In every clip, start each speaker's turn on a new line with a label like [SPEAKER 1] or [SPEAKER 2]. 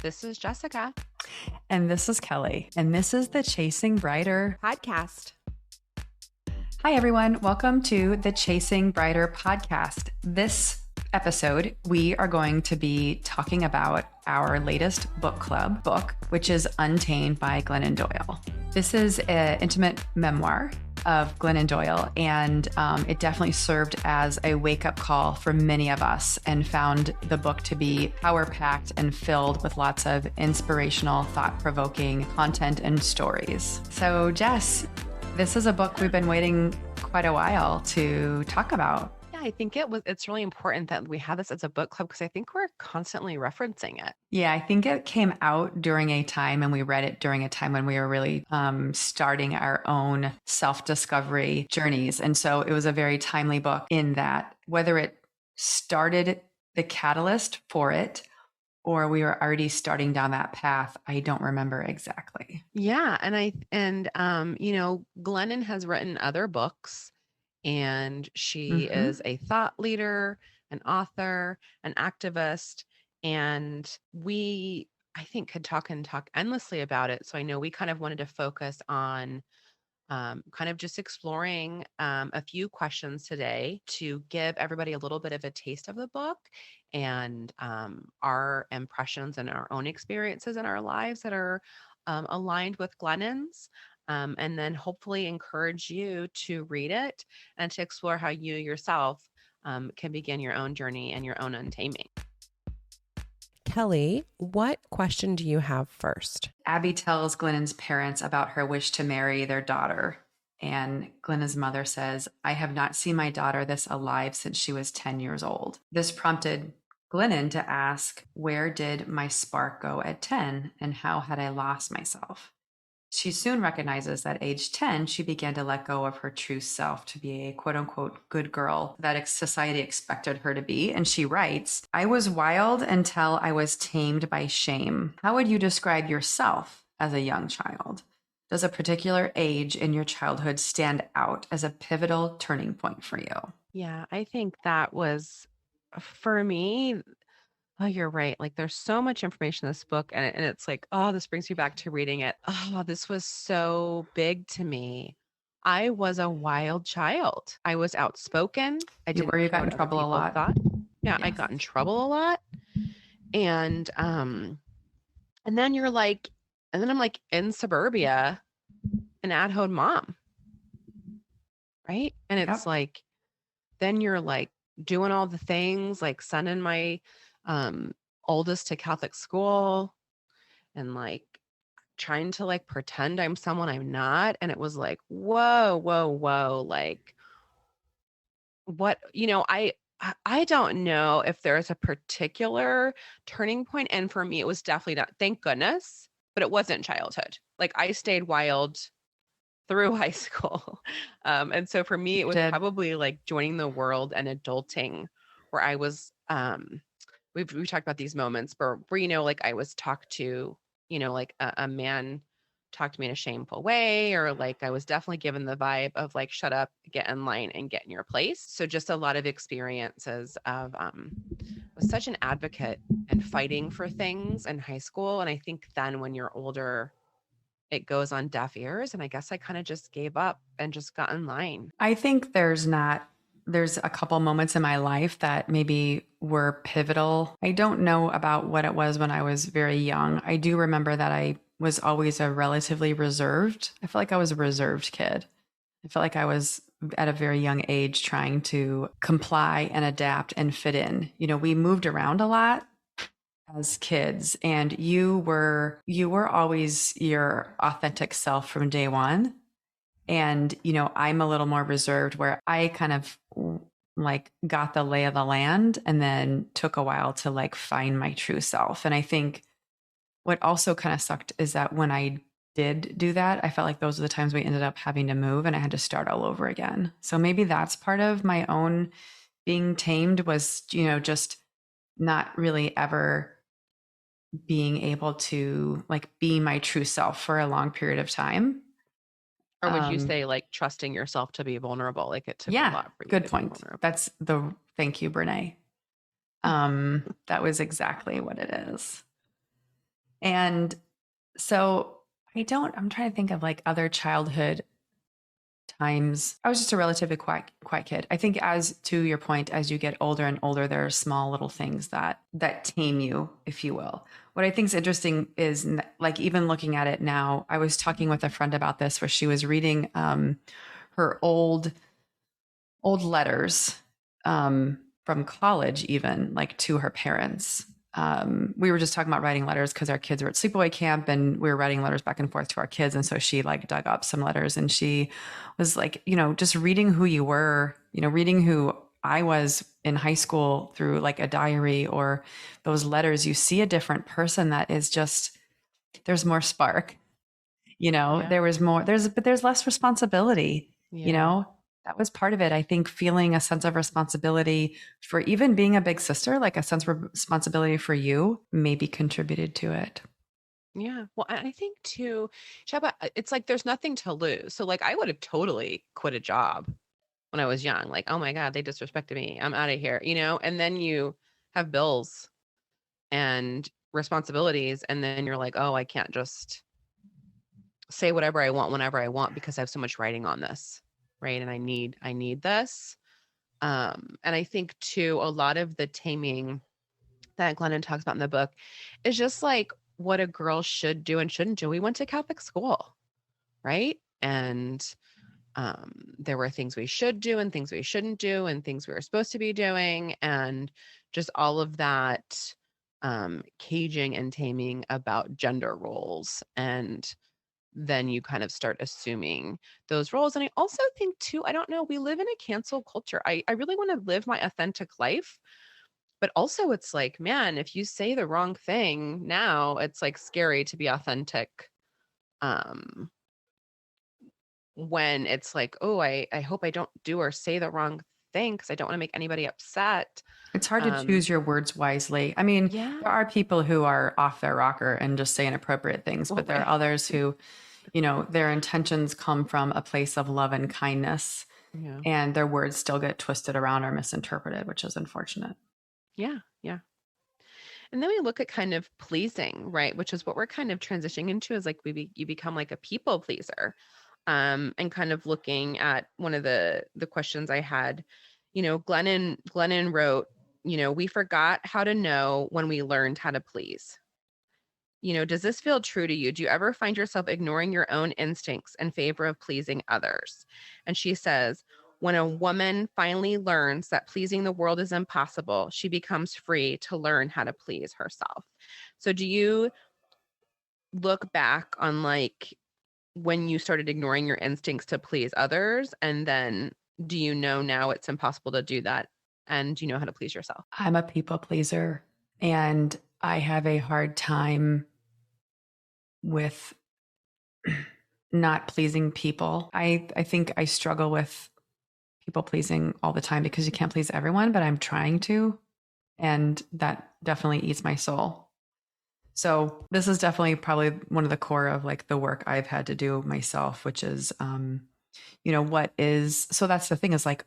[SPEAKER 1] This is Jessica.
[SPEAKER 2] And this is Kelly. And this is the Chasing Brighter
[SPEAKER 1] podcast.
[SPEAKER 2] Hi, everyone. Welcome to the Chasing Brighter podcast. This episode, we are going to be talking about our latest book club book, which is Untamed by Glennon Doyle. This is an intimate memoir of Glennon Doyle, and it definitely served as a wake-up call for many of us and found the book to be power-packed and filled with lots of inspirational, thought-provoking content and stories. So, Jess, this is a book we've been waiting quite a while to talk about.
[SPEAKER 1] Yeah, I think it's really important that we have this as a book club because I think we're constantly referencing it.
[SPEAKER 2] Yeah, I think it came out during a time, and we read it during a time when we were really starting our own self-discovery journeys. And so it was a very timely book in that whether it started the catalyst for it or we were already starting down that path, I don't remember exactly.
[SPEAKER 1] Yeah, Glennon has written other books, and she is a thought leader, an author, an activist, and I think, could talk endlessly about it. So I know we kind of wanted to focus on kind of just exploring a few questions today to give everybody a little bit of a taste of the book and our impressions and our own experiences in our lives that are aligned with Glennon's. And then hopefully encourage you to read it and to explore how you yourself can begin your own journey and your own untaming.
[SPEAKER 3] Kelly, what question do you have first?
[SPEAKER 2] Abby tells Glennon's parents about her wish to marry their daughter. And Glennon's mother says, "I have not seen my daughter this alive since she was 10 years old." This prompted Glennon to ask, where did my spark go at 10 and how had I lost myself? She soon recognizes that age 10, she began to let go of her true self to be a quote unquote good girl that society expected her to be. And she writes, "I was wild until I was tamed by shame." How would you describe yourself as a young child? Does a particular age in your childhood stand out as a pivotal turning point for you?
[SPEAKER 1] Yeah, I think that was for me. Oh, you're right. Like there's so much information in this book and it's like, oh, this brings me back to reading it. Oh, this was so big to me. I was a wild child. I was outspoken. I didn't
[SPEAKER 2] You
[SPEAKER 1] care
[SPEAKER 2] got in
[SPEAKER 1] what other
[SPEAKER 2] trouble a
[SPEAKER 1] people
[SPEAKER 2] lot.
[SPEAKER 1] thought. Yeah, I
[SPEAKER 2] Yes.
[SPEAKER 1] got in trouble a lot. And then you're like, and then I'm like in suburbia, an at-home mom. Right? And it's
[SPEAKER 2] Yep.
[SPEAKER 1] like, then you're like doing all the things, like sending my oldest to Catholic school and like trying to like pretend I'm someone I'm not. And it was like, whoa, whoa, whoa. Like what, I don't know if there's a particular turning point. And for me, it was definitely not, thank goodness, but it wasn't childhood. Like I stayed wild through high school. And so for me, it was probably like joining the world and adulting where I was, we've talked about these moments where like I was talked to, like a man talked to me in a shameful way, or like I was definitely given the vibe of like, shut up, get in line and get in your place. So just a lot of experiences of, was such an advocate and fighting for things in high school. And I think then when you're older, it goes on deaf ears. And I guess I kind of just gave up and just got in line.
[SPEAKER 2] I think there's a couple moments in my life that maybe were pivotal. I don't know about what it was when I was very young. I do remember that I was always a relatively reserved. I feel like I was a reserved kid. I felt like I was at a very young age trying to comply and adapt and fit in. We moved around a lot as kids, and you were always your authentic self from day one. And, I'm a little more reserved where I kind of like got the lay of the land and then took a while to like find my true self. And I think what also kind of sucked is that when I did do that, I felt like those are the times we ended up having to move and I had to start all over again. So maybe that's part of my own being tamed was, just not really ever being able to like be my true self for a long period of time.
[SPEAKER 1] Or would you say like trusting yourself to be vulnerable? Like it took a lot for you.
[SPEAKER 2] Good point. Thank you, Brene. That was exactly what it is. And so I'm trying to think of like other childhood times. I was just a relatively quiet kid. I think, as to your point, as you get older and older, there are small little things that tame you, if you will. What I think is interesting is, like, even looking at it now, I was talking with a friend about this, where she was reading her old letters from college, even like to her parents. We were just talking about writing letters because our kids were at sleepaway camp and we were writing letters back and forth to our kids. And so she like dug up some letters and she was like, just reading who you were, reading who I was in high school through like a diary or those letters, you see a different person that is just, there's more spark,
[SPEAKER 1] Yeah.
[SPEAKER 2] there was more, but there's less responsibility,
[SPEAKER 1] Yeah.
[SPEAKER 2] that was part of it. I think feeling a sense of responsibility for even being a big sister, like a sense of responsibility for you, maybe contributed to it.
[SPEAKER 1] Yeah. Well, I think too, Shaba, it's like there's nothing to lose. So like I would have totally quit a job when I was young. Like, oh my God, they disrespected me. I'm out of here, and then you have bills and responsibilities. And then you're like, oh, I can't just say whatever I want whenever I want because I have so much writing on this. Right. And I need this. And I think too, a lot of the taming that Glennon talks about in the book is just like what a girl should do and shouldn't do. We went to Catholic school, right? And there were things we should do and things we shouldn't do and things we were supposed to be doing. And just all of that caging and taming about gender roles. And then you kind of start assuming those roles. And I also think too, I don't know, we live in a cancel culture. I really want to live my authentic life. But also it's like, man, if you say the wrong thing now, it's like scary to be authentic. Um, when it's like, oh, I hope I don't do or say the wrong thing because I don't want to make anybody upset.
[SPEAKER 2] It's hard to
[SPEAKER 1] Um,
[SPEAKER 2] choose your words wisely. I mean,
[SPEAKER 1] yeah,
[SPEAKER 2] there are people who are off their rocker and just say inappropriate things,
[SPEAKER 1] well,
[SPEAKER 2] but there are
[SPEAKER 1] right.
[SPEAKER 2] others who, their intentions come from a place of love and kindness,
[SPEAKER 1] Yeah.
[SPEAKER 2] and their words still get twisted around or misinterpreted, which is unfortunate.
[SPEAKER 1] Yeah. Yeah. And then we look at kind of pleasing, right? Which is what we're kind of transitioning into is like you become like a people pleaser. And kind of looking at one of the questions I had, Glennon wrote, we forgot how to know when we learned how to please. Does this feel true to you? Do you ever find yourself ignoring your own instincts in favor of pleasing others? And she says, when a woman finally learns that pleasing the world is impossible, she becomes free to learn how to please herself. So do you look back on like when you started ignoring your instincts to please others? And then do you know now it's impossible to do that? And do you know how to please yourself?
[SPEAKER 2] I'm a people pleaser and I have a hard time with not pleasing people. I think I struggle with people pleasing all the time because you can't please everyone, but I'm trying to. And that definitely eats my soul. So this is definitely probably one of the core of like the work I've had to do myself, which is, what is, so that's the thing is like,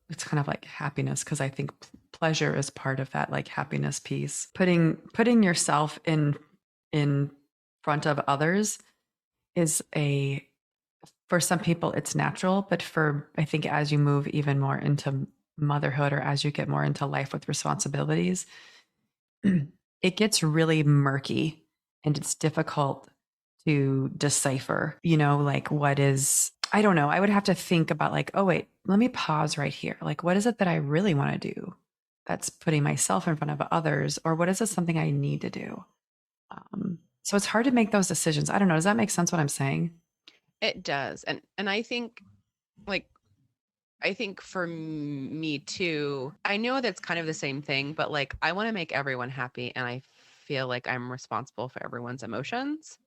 [SPEAKER 2] it's kind of like happiness. Cause I think pleasure is part of that, like happiness piece, putting yourself in front of others is for some people it's natural, but I think as you move even more into motherhood or as you get more into life with responsibilities, it gets really murky and it's difficult to decipher, like what is, I don't know. I would have to think about like, oh, wait, let me pause right here. Like, what is it that I really want to do that's putting myself in front of others? Or what is it something I need to do? So it's hard to make those decisions. I don't know. Does that make sense what I'm saying?
[SPEAKER 1] It does. And I think like I think for me too, I know that's kind of the same thing, but like I want to make everyone happy and I feel like I'm responsible for everyone's emotions.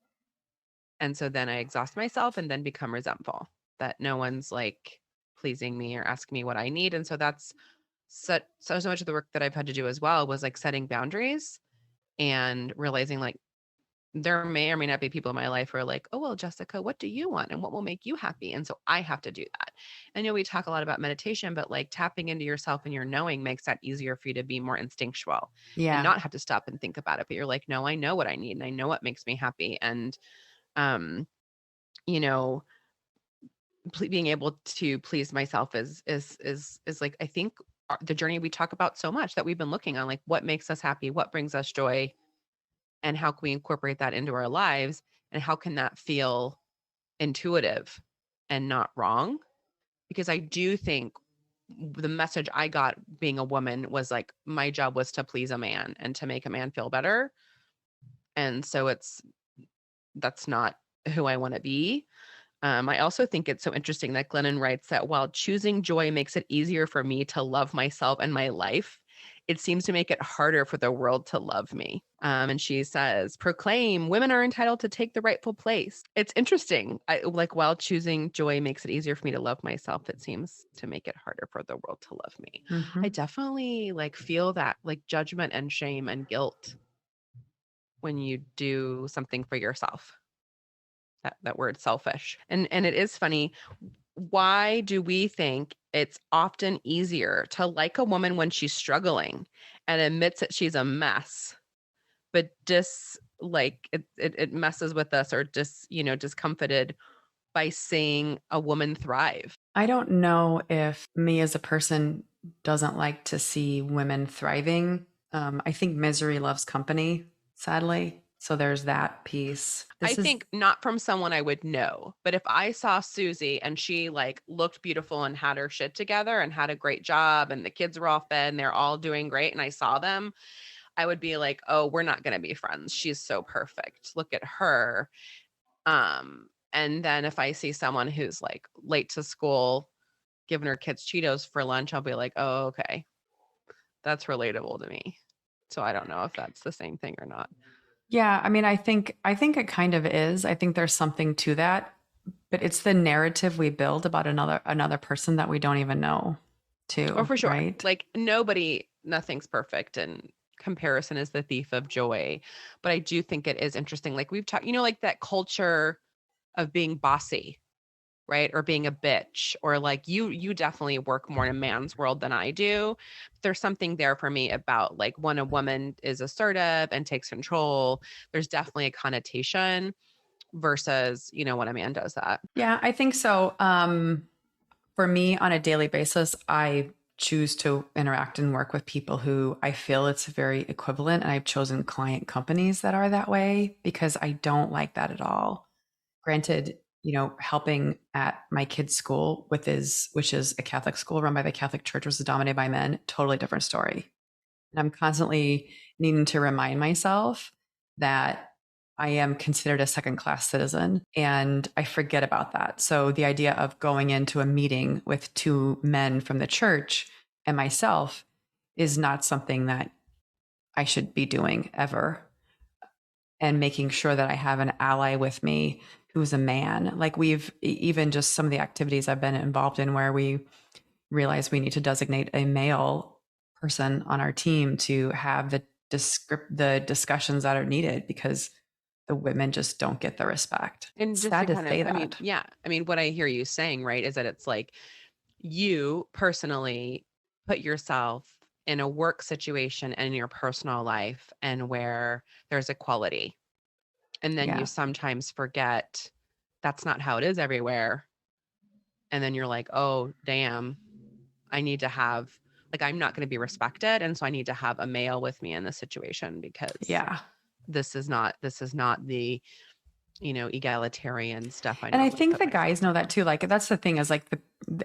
[SPEAKER 1] And so then I exhaust myself and then become resentful that no one's like pleasing me or asking me what I need. And so that's so much of the work that I've had to do as well was like setting boundaries and realizing like there may or may not be people in my life who are like, oh, well, Jessica, what do you want? And what will make you happy? And so I have to do that. I know we talk a lot about meditation, but like tapping into yourself and your knowing makes that easier for you to be more instinctual and
[SPEAKER 2] Yeah.
[SPEAKER 1] not have to stop and think about it. But you're like, no, I know what I need and I know what makes me happy. And, um, you know, being able to please myself is like, I think the journey we talk about so much that we've been looking on, like what makes us happy, what brings us joy, and how can we incorporate that into our lives, and how can that feel intuitive and not wrong? Because I do think the message I got being a woman was like my job was to please a man and to make a man feel better. And so that's not who I want to be. I also think it's so interesting that Glennon writes that while choosing joy makes it easier for me to love myself and my life, it seems to make it harder for the world to love me. And she says, proclaim women are entitled to take the rightful place. It's interesting. Like while choosing joy makes it easier for me to love myself, it seems to make it harder for the world to love me.
[SPEAKER 2] Hmm.
[SPEAKER 1] I definitely like feel that like judgment and shame and guilt when you do something for yourself. That word selfish. And it is funny. Why do we think it's often easier to like a woman when she's struggling and admits that she's a mess, but it messes with us or discomfited by seeing a woman thrive?
[SPEAKER 2] I don't know if me as a person doesn't like to see women thriving. I think misery loves company, sadly. So there's that piece.
[SPEAKER 1] I
[SPEAKER 2] This is,
[SPEAKER 1] think not from someone I would know, but if I saw Susie and she like looked beautiful and had her shit together and had a great job and the kids were all fed and they're all doing great and I saw them, I would be like, "Oh, we're not going to be friends. She's so perfect. Look at her." And then if I see someone who's like late to school giving her kids Cheetos for lunch, I'll be like, "Oh, okay. That's relatable to me." So I don't know if that's the same thing or not.
[SPEAKER 2] yeah, I mean, I think it kind of is. I think there's something to that, but it's the narrative we build about another person that we don't even know,
[SPEAKER 1] Oh,
[SPEAKER 2] too,
[SPEAKER 1] for sure.
[SPEAKER 2] right?
[SPEAKER 1] Like nothing's perfect and comparison is the thief of joy. But I do think it is interesting. Like we've talked, like that culture of being bossy, right? Or being a bitch, or like you definitely work more in a man's world than I do. There's something there for me about like when a woman is assertive and takes control, there's definitely a connotation versus, when a man does that.
[SPEAKER 2] Yeah, I think so. For me, on a daily basis, I choose to interact and work with people who I feel it's very equivalent. And I've chosen client companies that are that way because I don't like that at all. Granted, helping at my kid's school which is a Catholic school run by the Catholic Church, was dominated by men, totally different story. And I'm constantly needing to remind myself that I am considered a second class citizen and I forget about that. So the idea of going into a meeting with two men from the church and myself is not something that I should be doing ever. And making sure that I have an ally with me who's a man. Like we've even just some of the activities I've been involved in where we realize we need to designate a male person on our team to have the discussions that are needed because the women just don't get the respect.
[SPEAKER 1] And
[SPEAKER 2] It's
[SPEAKER 1] just to
[SPEAKER 2] sad to
[SPEAKER 1] kind of,
[SPEAKER 2] say
[SPEAKER 1] I mean,
[SPEAKER 2] that.
[SPEAKER 1] yeah, I mean, what I hear you saying, right, is that it's like you personally put yourself in a work situation and in your personal life and where there's equality. And then you
[SPEAKER 2] Yeah.
[SPEAKER 1] sometimes forget that's not how it is everywhere. And then you're like, oh, damn, I need to have, like, I'm not going to be respected. And so I need to have a male with me in this situation because
[SPEAKER 2] Yeah.
[SPEAKER 1] this is not the, egalitarian stuff I
[SPEAKER 2] And I
[SPEAKER 1] normally
[SPEAKER 2] think
[SPEAKER 1] put
[SPEAKER 2] the
[SPEAKER 1] myself
[SPEAKER 2] guys know
[SPEAKER 1] through.
[SPEAKER 2] that too. Like that's the thing is like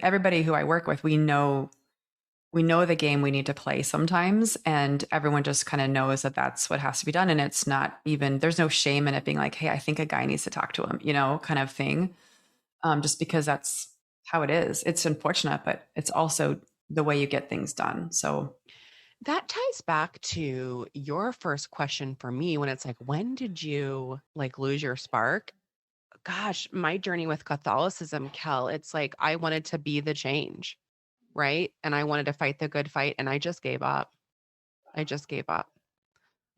[SPEAKER 2] everybody who I work with, we know the game we need to play sometimes, and everyone just kind of knows that that's what has to be done. And it's not even, there's no shame in it being like, hey, I think a guy needs to talk to him, kind of thing. Just because that's how it is. It's unfortunate, but it's also the way you get things done. So
[SPEAKER 1] That ties back to your first question for me when it's like, when did you like lose your spark? Gosh, my journey with Catholicism, Kel, it's like I wanted to be the change, right? And I wanted to fight the good fight and I just gave up. I just gave up.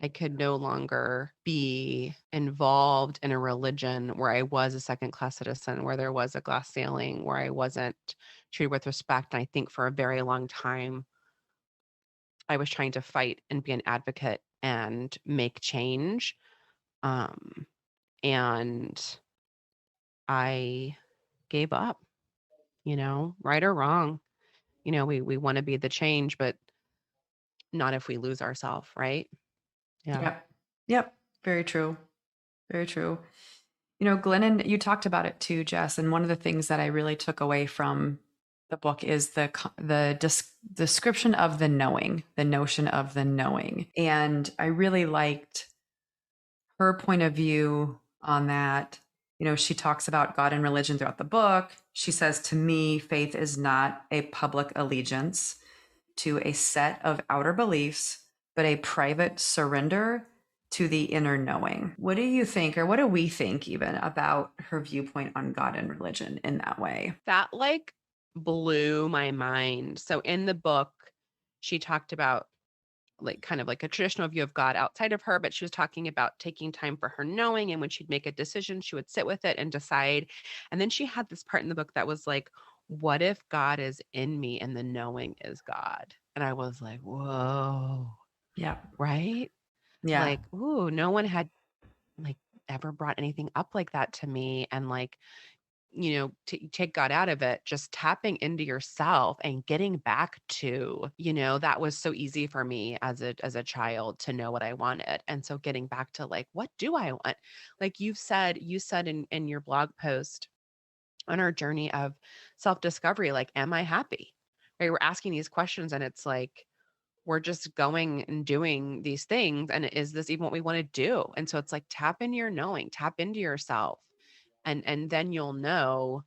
[SPEAKER 1] I could no longer be involved in a religion where I was a second class citizen, where there was a glass ceiling, where I wasn't treated with respect. And I think for a very long time, I was trying to fight and be an advocate and make change. Um, and I gave up, right or wrong. We want to be the change, but not if we lose ourselves, right? Yeah.
[SPEAKER 2] Yep. Yep. Very true. Very true. Glennon, you talked about it too, Jess. And one of the things that I really took away from the book is the description of the knowing, the notion of the knowing. And I really liked her point of view on that. She talks about God and religion throughout the book. She says, to me, faith is not a public allegiance to a set of outer beliefs, but a private surrender to the inner knowing. What do you think, or what do we think even about her viewpoint on God and religion in that way?
[SPEAKER 1] That blew my mind. So in the book, she talked about kind of like a traditional view of God outside of her, but she was talking about taking time for her knowing. And when she'd make a decision, she would sit with it and decide. And then she had this part in the book that was like, what if God is in me and the knowing is God? And I was like, whoa.
[SPEAKER 2] Yeah.
[SPEAKER 1] Right?
[SPEAKER 2] Yeah.
[SPEAKER 1] Ooh, no one had ever brought anything up like that to me. And to take God out of it, just tapping into yourself and getting back to, that was so easy for me as a child to know what I wanted. And so getting back to what do I want? You said in your blog post on our journey of self-discovery, am I happy? Right? We're asking these questions and it's we're just going and doing these things. And is this even what we want to do? And so it's tap into your knowing, tap into yourself. And then you'll know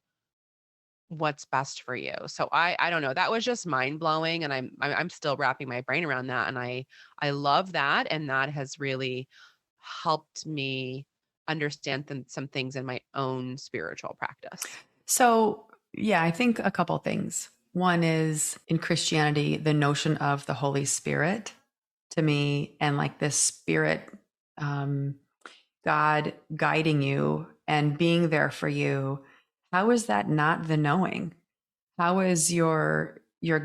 [SPEAKER 1] what's best for you. So I don't know. That was just mind blowing, and I'm still wrapping my brain around that. And I love that, and that has really helped me understand some things in my own spiritual practice.
[SPEAKER 2] So yeah, I think a couple things. One is in Christianity, the notion of the Holy Spirit to me, and this spirit, God guiding you and being there for you. How is that not the knowing? How is your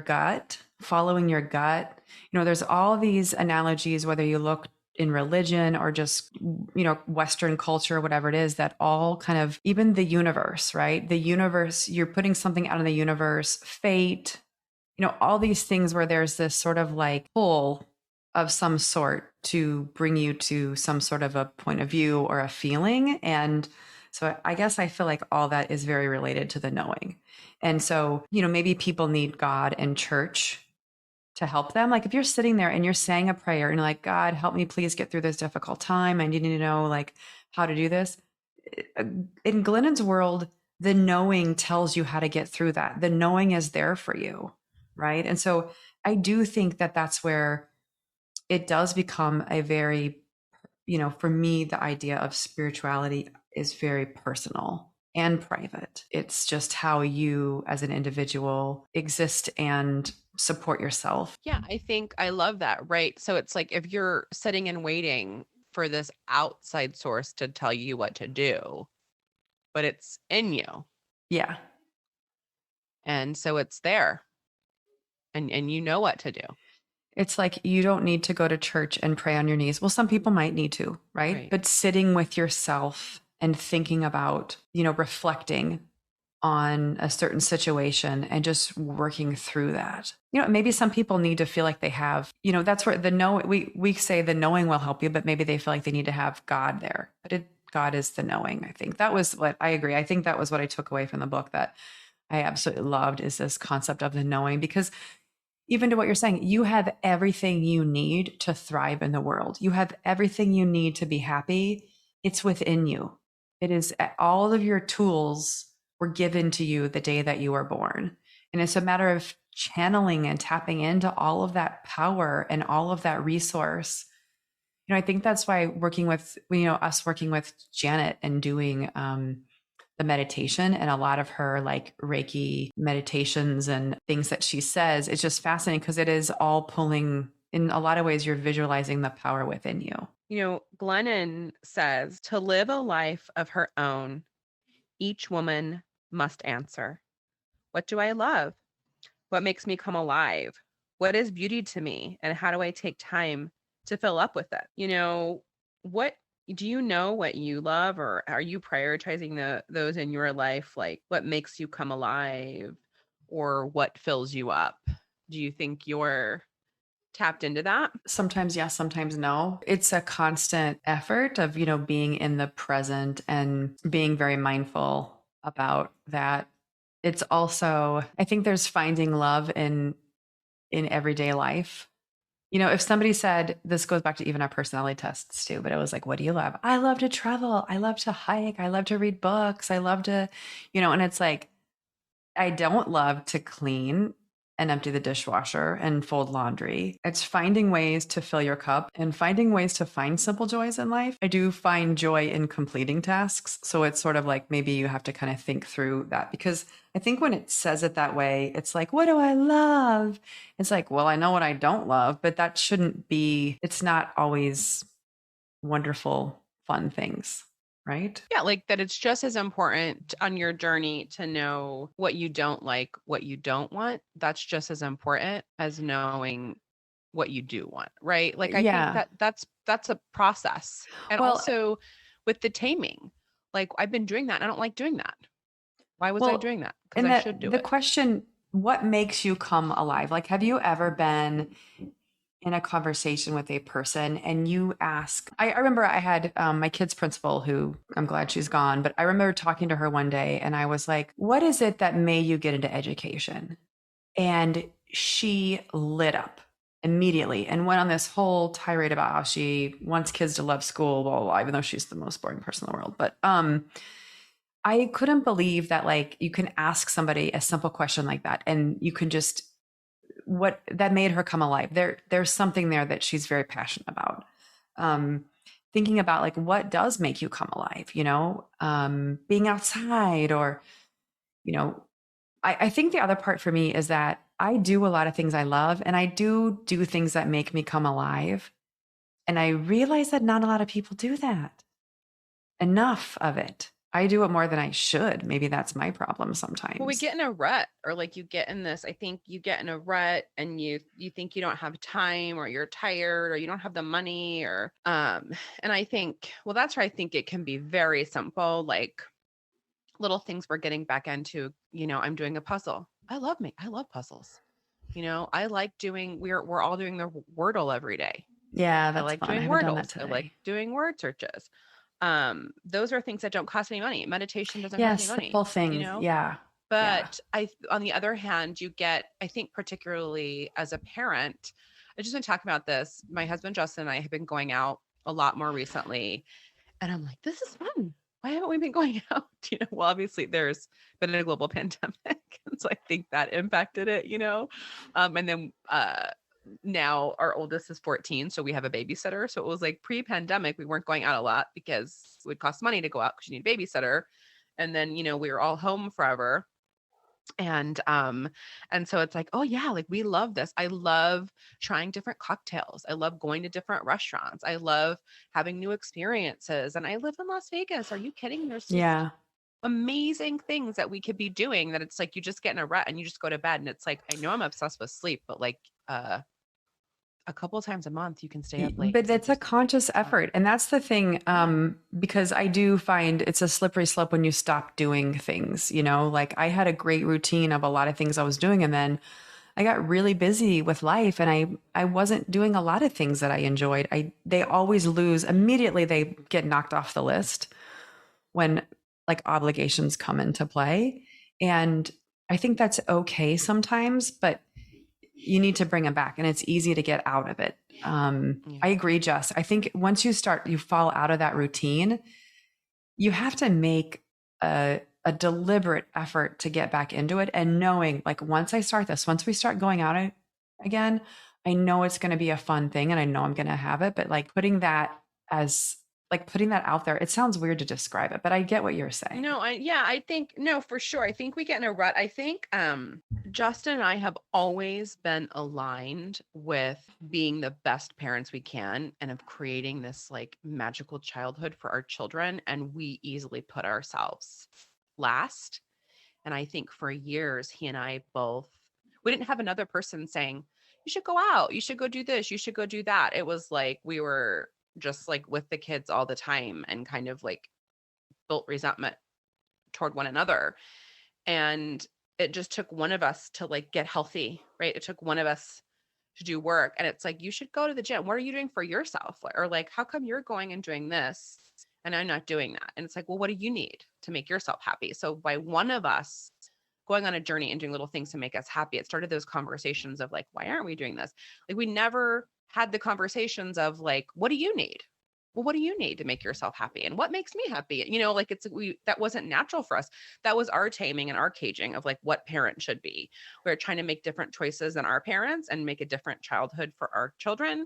[SPEAKER 2] gut, following your gut? There's all these analogies, whether you look in religion or just, Western culture, whatever it is, that all kind of, even the universe, right? The universe, you're putting something out in the universe, fate, all these things where there's this sort of pull of some sort to bring you to some sort of a point of view or a feeling. And so I guess I feel like all that is very related to the knowing. And so, maybe people need God and church to help them. If you're sitting there and you're saying a prayer and you're like, God, help me please get through this difficult time. I need to know how to do this. In Glennon's world, the knowing tells you how to get through that. The knowing is there for you. Right. And so I do think that that's where it does become a very, for me, the idea of spirituality is very personal and private. It's just how you as an individual exist and support yourself.
[SPEAKER 1] Yeah, I think I love that. Right. So it's if you're sitting and waiting for this outside source to tell you what to do, but it's in you.
[SPEAKER 2] Yeah.
[SPEAKER 1] And so it's there. And you know what to do.
[SPEAKER 2] It's you don't need to go to church and pray on your knees. Well, some people might need to, right? But sitting with yourself and thinking about, reflecting on a certain situation and just working through that. Maybe some people need to feel like they have, that's where we say the knowing will help you, but maybe they feel like they need to have God there. But God is the knowing. I think that was what I agree. I think that was what I took away from the book that I absolutely loved, is this concept of the knowing, because even to what you're saying, you have everything you need to thrive in the world. You have everything you need to be happy. It's within you. It is, all of your tools were given to you the day that you were born. And it's a matter of channeling and tapping into all of that power and all of that resource. I think that's why working with Janet and doing the meditation and a lot of her Reiki meditations and things that she says, it's just fascinating because it is all pulling in a lot of ways, you're visualizing the power within you.
[SPEAKER 1] You know, Glennon says to live a life of her own, each woman must answer, what do I love? What makes me come alive? What is beauty to me? And how do I take time to fill up with it? You know, what do you know what you love, or are you prioritizing those in your life? Like what makes you come alive or what fills you up? Do you think you're tapped into that?
[SPEAKER 2] Sometimes yes, sometimes no. It's a constant effort of, being in the present and being very mindful about that. It's also, I think there's finding love in everyday life. If somebody said, this goes back to even our personality tests too, but it was like, what do you love? I love to travel. I love to hike. I love to read books. I love to, and it's like, I don't love to clean and empty the dishwasher and fold laundry. It's finding ways to fill your cup and finding ways to find simple joys in life. I do find joy in completing tasks. So it's sort of like maybe you have to kind of think through that, because I think when it says it that way, it's like, what do I love? It's like, well, I know what I don't love, but that shouldn't be, it's not always wonderful, fun things. Right?
[SPEAKER 1] Yeah, like that it's just as important on your journey to know what you don't like, what you don't want. That's just as important as knowing what you do want, right? Like I think
[SPEAKER 2] Yeah.
[SPEAKER 1] that's a process. And
[SPEAKER 2] Well,
[SPEAKER 1] also with the taming, like I've been doing that and I don't like doing that. Why was I doing that? Because
[SPEAKER 2] and
[SPEAKER 1] I should do
[SPEAKER 2] the
[SPEAKER 1] it.
[SPEAKER 2] question, what makes you come alive? Like, have you ever been in a conversation with a person and you ask, I remember I had my kid's principal, who I'm glad she's gone, but I remember talking to her one day and I was like, what is it that made you get into education? And she lit up immediately and went on this whole tirade about how she wants kids to love school, blah, blah, blah, even though she's the most boring person in the world. But I couldn't believe that, like, you can ask somebody a simple question like that and you can just, what that made her come alive. There's something there that she's very passionate about. Thinking about, like, what does make you come alive, being outside, or, I think the other part for me is that I do a lot of things I love and I do things that make me come alive. And I realize that not a lot of people do that. Enough of it. I do it more than I should. Maybe that's my problem sometimes.
[SPEAKER 1] Well, we get in a rut, or like you get in this, I think you get in a rut and you think you don't have time, or you're tired, or you don't have the money, or and I think, well, that's where I think it can be very simple, like little things we're getting back into. I'm doing a puzzle. I love puzzles. I like doing, we're all doing the Wordle every day.
[SPEAKER 2] Yeah,
[SPEAKER 1] I
[SPEAKER 2] that's
[SPEAKER 1] like
[SPEAKER 2] fun. I
[SPEAKER 1] doing
[SPEAKER 2] haven't done that
[SPEAKER 1] Wordles. I like
[SPEAKER 2] today.
[SPEAKER 1] doing word searches. Those are things that don't cost any money. Meditation doesn't cost any
[SPEAKER 2] Yes,
[SPEAKER 1] money,
[SPEAKER 2] simple things. Yeah. Yeah.
[SPEAKER 1] but on the other hand, you get, I think, particularly as a parent, I just been talking about this. My husband, Justin, and I have been going out a lot more recently. And I'm like, this is fun. Why haven't we been going out? Well, obviously there's been a global pandemic. And so I think that impacted it, and then, now our oldest is 14. So we have a babysitter. So it was like pre-pandemic, we weren't going out a lot because it would cost money to go out because you need a babysitter. And then, we were all home forever. And so it's like, oh yeah, like we love this. I love trying different cocktails. I love going to different restaurants. I love having new experiences. And I live in Las Vegas. Are you kidding? There's just
[SPEAKER 2] Yeah.
[SPEAKER 1] amazing things that we could be doing, that it's like you just get in a rut and you just go to bed. And it's like, I know I'm obsessed with sleep, but like a couple of times a month you can stay up late.
[SPEAKER 2] But that's a conscious effort. And that's the thing, because I do find it's a slippery slope when you stop doing things, like I had a great routine of a lot of things I was doing. And then I got really busy with life and I wasn't doing a lot of things that I enjoyed. They always lose immediately. They get knocked off the list when, like, obligations come into play. And I think that's okay sometimes, but you need to bring them back, and it's easy to get out of it. I agree, Jess. I think once you fall out of that routine, you have to make a deliberate effort to get back into it, and knowing, like, once we start going out again, I know it's going to be a fun thing and I know I'm going to have it, but like putting that as like putting that out there. It sounds weird to describe it, but I get what you're saying.
[SPEAKER 1] No, I think, no, for sure. I think we get in a rut. I think Justin and I have always been aligned with being the best parents we can and of creating this like magical childhood for our children. And we easily put ourselves last. And I think for years, he and I both, we didn't have another person saying, you should go out, you should go do this, you should go do that. It was like we were just like with the kids all the time and kind of like built resentment toward one another. And it just took one of us to like get healthy, right? It took one of us to do work. And it's like, you should go to the gym. What are you doing for yourself? Or like, how come you're going and doing this and I'm not doing that? And it's like, well, what do you need to make yourself happy? So by one of us going on a journey and doing little things to make us happy, it started those conversations of like, why aren't we doing this? Like we never had the conversations of like, what do you need? Well, what do you need to make yourself happy? And what makes me happy? You know, like that wasn't natural for us. That was our taming and our caging of like what parent should be. We're trying to make different choices than our parents and make a different childhood for our children.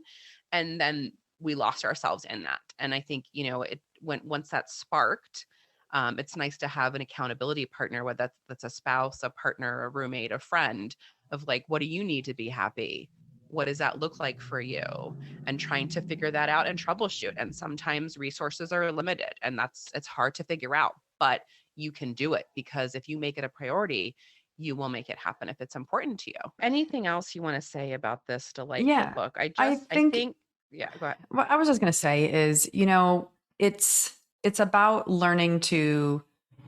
[SPEAKER 1] And then we lost ourselves in that. And I think, you know, once that sparked, it's nice to have an accountability partner, whether that's a spouse, a partner, a roommate, a friend, of like, what do you need to be happy? What does that look like for you? And trying to figure that out and troubleshoot. And sometimes resources are limited and it's hard to figure out, but you can do it because if you make it a priority, you will make it happen if it's important to you. Anything else you want to say about this delightful book? I think, yeah, go ahead.
[SPEAKER 2] What I was just going to say is, you know, it's about learning to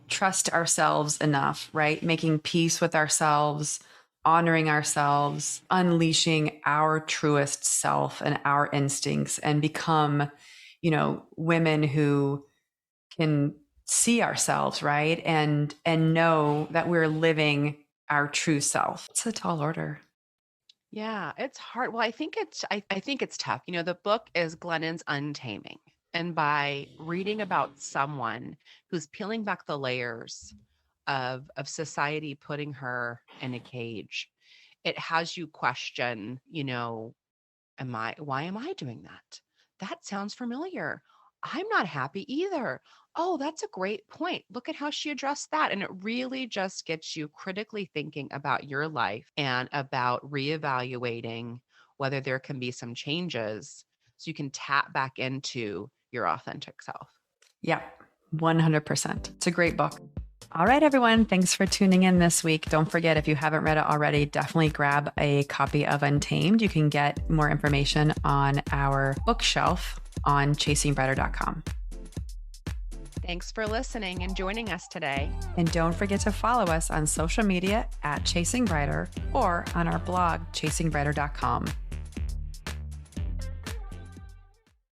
[SPEAKER 2] trust ourselves enough, right? Making peace with ourselves, honoring ourselves, unleashing our truest self and our instincts and become, you know, women who can see ourselves, right? And know that we're living our true self. It's a tall order.
[SPEAKER 1] Yeah, it's hard. Well, I think it's tough. You know, the book is Glennon's Untaming. And by reading about someone who's peeling back the layers of society putting her in a cage, it has you question, you know, why am I doing that? That sounds familiar. I'm not happy either. Oh, that's a great point. Look at how she addressed that. And it really just gets you critically thinking about your life and about reevaluating whether there can be some changes so you can tap back into your authentic self.
[SPEAKER 2] Yeah, 100%. It's a great book. All right, everyone. Thanks for tuning in this week. Don't forget, if you haven't read it already, definitely grab a copy of Untamed. You can get more information on our bookshelf on chasingbrighter.com.
[SPEAKER 1] Thanks for listening and joining us today.
[SPEAKER 2] And don't forget to follow us on social media at Chasing Brighter or on our blog, chasingbrighter.com.